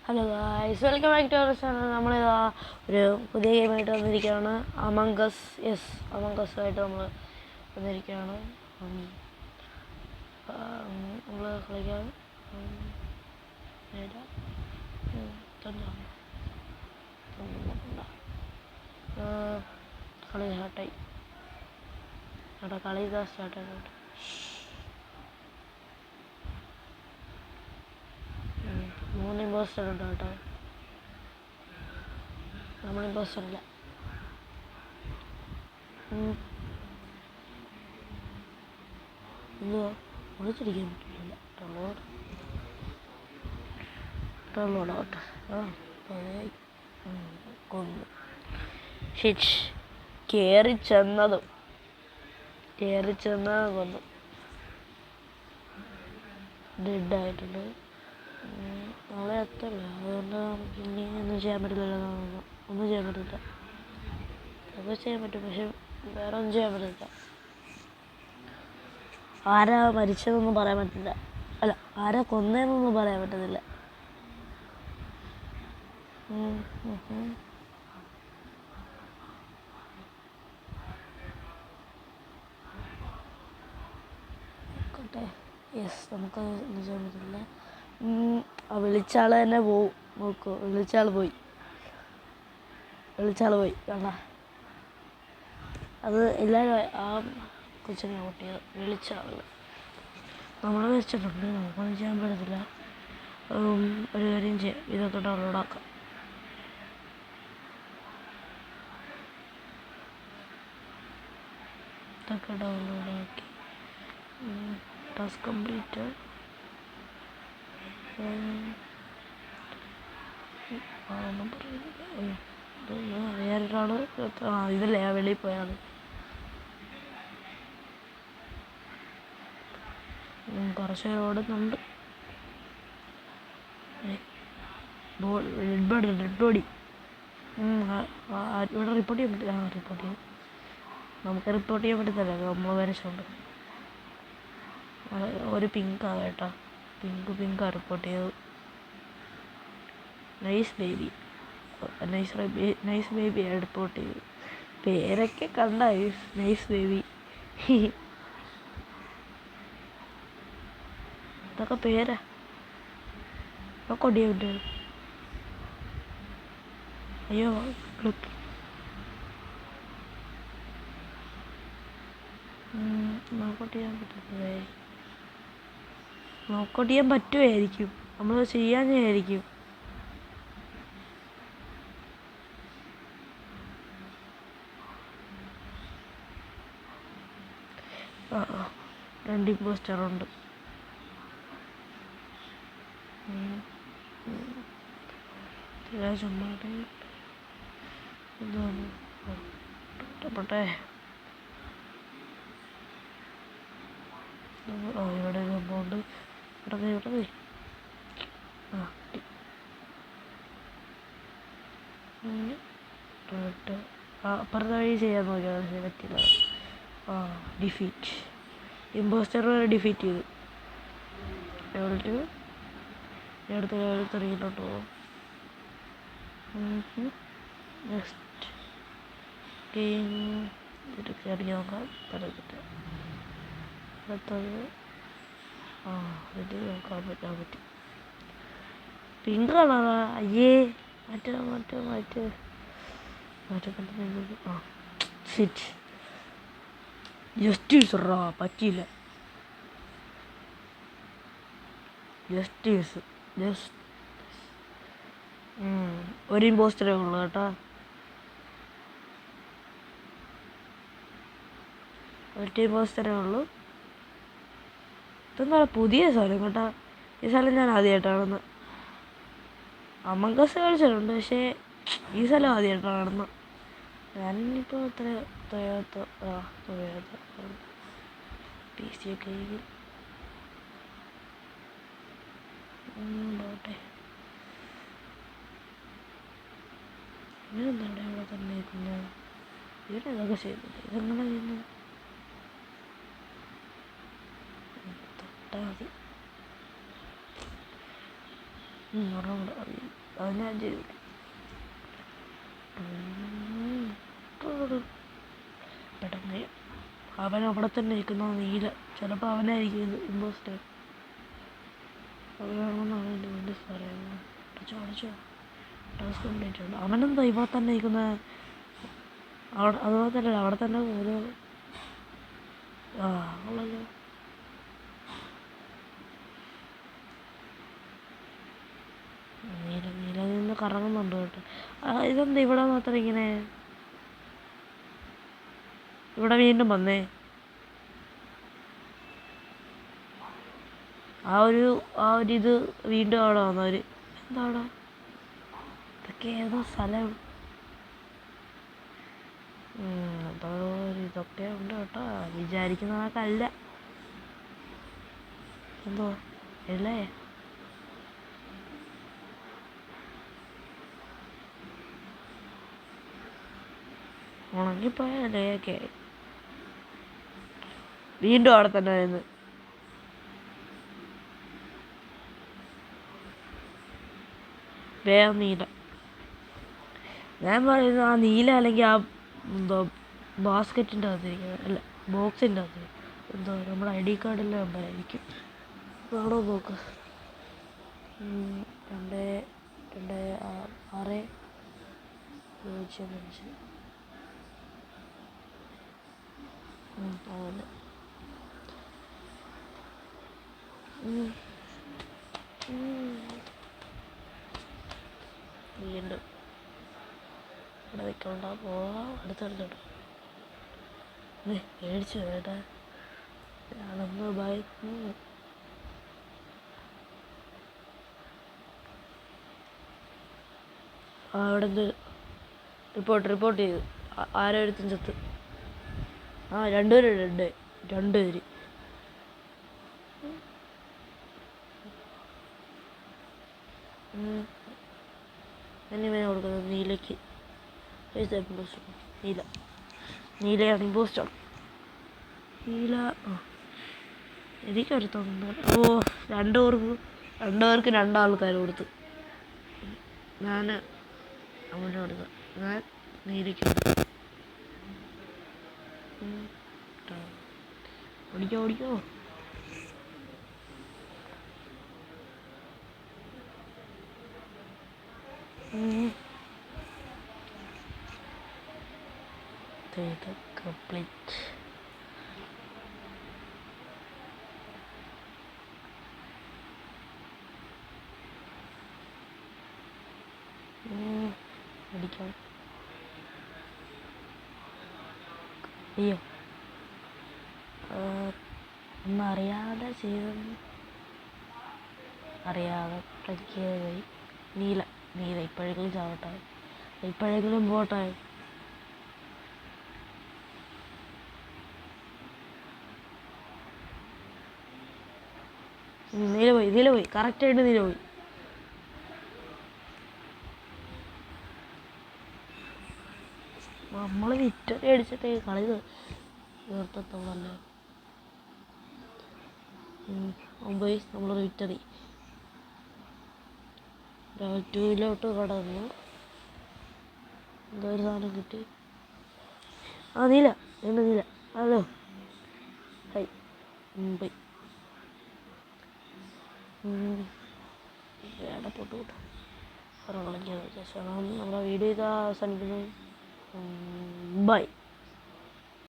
Hello guys, welcome back to our channel. നമ്മളിതാ ഒരു പുതിയ ഗെയിമായിട്ട് വന്നിരിക്കുകയാണ്. അമംഗസ് ആയിട്ട് നമ്മൾ വന്നിരിക്കുകയാണ്. നമ്മൾ കളിക്കാൻ കളി സ്റ്റാർട്ടായി. കളി ഇതാ സ്റ്റാർട്ടായിട്ട് മൂന്ന് ഇമ്പോസ്റ്റർ ഉണ്ട് കേട്ടോ. നമ്മൾ ഇമ്പോസ്റ്റർ ഇല്ല. എന്തുവാ വിളിച്ചിരിക്കാൻ പറ്റില്ല. ഡൗൺലോഡ് കൊന്നു. കയറി ചെന്നത് കൊന്നു. ഡെഡായിട്ടുണ്ട്. നമ്മളെ എത്തല്ല, അതുകൊണ്ട് നമുക്ക് ഇനി ഒന്നും ചെയ്യാൻ പറ്റില്ലല്ലോ. ഒന്നും ചെയ്യാൻ പറ്റില്ല. അതൊക്കെ ചെയ്യാൻ പറ്റും, പക്ഷെ വേറെ ഒന്നും ചെയ്യാൻ പറ്റില്ല. ആരാ മരിച്ചതെന്നൊന്നും പറയാൻ പറ്റില്ല. അല്ല, ആരാ കൊന്നതെന്നൊന്നും പറയാൻ പറ്റത്തില്ല. യെസ്, നമുക്കത് ഒന്നും ചെയ്യാൻ പറ്റില്ല. വിളിച്ച ആൾ തന്നെ പോവും. നോക്കൂ, വിളിച്ച ആൾ പോയി കണ്ട. അത് എല്ലാവരും ആ കൊച്ചിനെ കൂട്ടിയത് വിളിച്ച ആൾ. നമ്മൾ വെച്ചിട്ടുണ്ട്, നമുക്കൊന്നും ചെയ്യാൻ പറ്റത്തില്ല. ഒരു കാര്യം ചെയ്യാം, ഇതൊക്കെ ഡൗൺലോഡാക്കാം. ഇതൊക്കെ ഡൗൺലോഡാക്കി ടാസ്ക് കംപ്ലീറ്റ്. വേറൊരാള് ഇതല്ലേ വെളിയിൽ പോയാണ്. കുറച്ച് പേര് ഓടുന്നുണ്ട്. ഡെഡ് ബോഡി ഇവിടെ റിപ്പോർട്ട് ചെയ്യാൻ പറ്റില്ല. റിപ്പോർട്ട് ചെയ്യാം, നമുക്ക് റിപ്പോർട്ട് ചെയ്യാൻ പറ്റത്തില്ല. നമ്മൾ വരച്ചുണ്ട്. ഒരു പിങ്കാ കേട്ടോ, പിങ്കാ റിപ്പോർട്ട് ചെയ്തു. നൈസ് ബേബി റിപ്പോർട്ട് ചെയ്തു. പേരൊക്കെ കണ്ട, നൈസ് ബേബി. ഇതൊക്കെ പേരാ. കൊടിയ കുട്ടികൾ. അയ്യോ, നോക്കൗട്ട് ചെയ്യാൻ പറ്റത്തില്ലേ? നോക്കൗട്ട് ചെയ്യാൻ പറ്റുമായിരിക്കും, നമ്മൾ ചെയ്യാഞ്ഞായിരിക്കും. രണ്ട് ഇമ്പോസ്റ്ററുണ്ട്. പോട്ടെ. ഇവിടെ സംഭവമുണ്ട്. ഇവിടെ അപ്പുറത്തെ വഴി ചെയ്യാൻ നോക്കിയാൽ പറ്റില്ല. ഡിഫീറ്റ് ഇമ്പോസ്റ്റർ വരെ ഡിഫീറ്റ് ചെയ്തു. എടുത്തിറങ്ങിയിട്ടോട്ട് പോകും. നെക്സ്റ്റ് ഗെയിം കയറി നോക്കാം. പറ്റത്തില്ല. അടുത്തത് ഇത് നോക്കാൻ പറ്റി. പിങ്ക് കളറാ. അയ്യേ, മാറ്റി ജസ്റ്റീസ് പറ്റിയില്ല. ഒരു ഇമ്പോസ്റ്ററേ ഉള്ളൂ കേട്ടോ. ഒറ്റ ഇമ്പോസ്റ്ററേ ഉള്ളൂ. ഇതെന്താ പുതിയ സ്ഥലം കേട്ടോ. ഈ സ്ഥലം ഞാൻ ആദ്യമായിട്ടാണെന്ന്. അമംഗസ് കളിച്ചിട്ടുണ്ട്, പക്ഷേ ഈ സ്ഥലം ആദ്യമായിട്ടാണ് കാണുന്നത്. ഞാനിപ്പോൾ തുഴയാത്ത പി സി ഒക്കെ പോട്ടെ. ഇവരെന്താണ് ഇവിടെ തന്നെ ഇരിക്കുന്നത്? ഇവരെന്തൊക്കെ ചെയ്യുന്നത്? ഇതെങ്ങനെ ചെയ്യുന്നത്? തൊട്ടാൽ മതി. ഒരെണ്ണം കൂടെ അത് ഞാൻ ചെയ്തു. പെട്ടെന്ന് അവൻ അവിടെ തന്നെ നിൽക്കുന്ന നീല, ചിലപ്പോൾ അവനായിരിക്കും ഇത് ഇമ്പോസ്റ്റർ. അവനാണെന്നാണ് എൻ്റെ വലിയ പറയുന്നത്. അടച്ചോ ടാസ്ക് കംപ്ലീറ്റ് ഉണ്ട്. അവനെന്താ ഇവിടെ തന്നെ നിൽക്കുന്ന? അവിടെ അതുപോലെ തന്നെ അവിടെ തന്നെ ഓരോ ഉള്ളല്ലോ. നീല നിന്ന് കറങ്ങുന്നുണ്ട് കേട്ടോ. ഇതെന്താ ഇവിടെ മാത്രം ഇങ്ങനെ? ഇവിടെ വീണ്ടും വന്നേ. ആ ഒരു ഇത് വീണ്ടും അവിടെ വന്നവർ. എന്താ അവിടെ? ഇതൊക്കെ ഏതോ സ്ഥലം. എന്തോ ഇതൊക്കെ ഉണ്ട് കേട്ടോ. വിചാരിക്കുന്ന കണക്കല്ല. എന്തോ അല്ലേ? ഉണങ്ങിപ്പോയല്ലേ ഒക്കെ. വീണ്ടും അവിടെ തന്നെ ആയിരുന്നു. വേറെ നീല. ഞാൻ പറയുന്നത് ആ നീല അല്ലെങ്കിൽ ആ എന്തോ ബാസ്ക്കറ്റിൻ്റെ അകത്തിരിക്കുന്നത്, അല്ല ബോക്സിൻ്റെ അകത്ത് എന്തോ നമ്മുടെ ID കാർഡിൻ്റെ നമ്പറായിരിക്കും. ആണോ നോക്ക്. 22605. അതന്നെ. വീണ്ടും ഇവിടെ നിൽക്കണ്ട, പോവാം അടുത്തടുത്തോട്ട്. മേടിച്ചു കേട്ടാ. ഞാനൊന്ന് ഭയന്നു. അവിടെ നിന്ന് റിപ്പോർട്ട് ചെയ്തു. ആരോരുത്തും ചത്ത്. രണ്ടുപേര്. എന്നിവനെ കൊടുക്കുന്നത് നീലയ്ക്ക്. നീലയാണ് ഇമ്പോസ്റ്റർ. നീല എനിക്കൊരു തോന്നുന്നു. രണ്ടുപേർക്ക് രണ്ടാൾക്കാർ കൊടുത്തു. ഞാൻ അവന് കൊടുത്തു. ഞാൻ നീലയ്ക്ക് ഓടിക്കോ. കംപ്ലീറ്റ്. അടിക്കാം. അയ്യോ, ഒന്നറിയാതെ ചെയ്തെന്ന്. അറിയാതെ പോയി. നീല ഇപ്പോഴെങ്കിലും ചാവട്ടെ, ഇപ്പോഴെങ്കിലും പോട്ടെ. നീല പോയി കറക്റ്റായിട്ട് നീല പോയി. നമ്മൾ വിക്ടറി അടിച്ചിട്ട് കളി തീർത്തത്തോളല്ലേ. പോയി നമ്മളൊരു വിക്ടറി. ലെവൽ 2 കടന്നു. എന്തോ ഒരു സാധനം കിട്ടി. നീല ഹലോ ഹൈ. പോയി പൊട്ടുകൂട്ട കളിക്കാന്ന് വെച്ചാൽ നമ്മുടെ വീഡിയോ ഇതാ അവസാനിക്കുന്നു. ബൈ.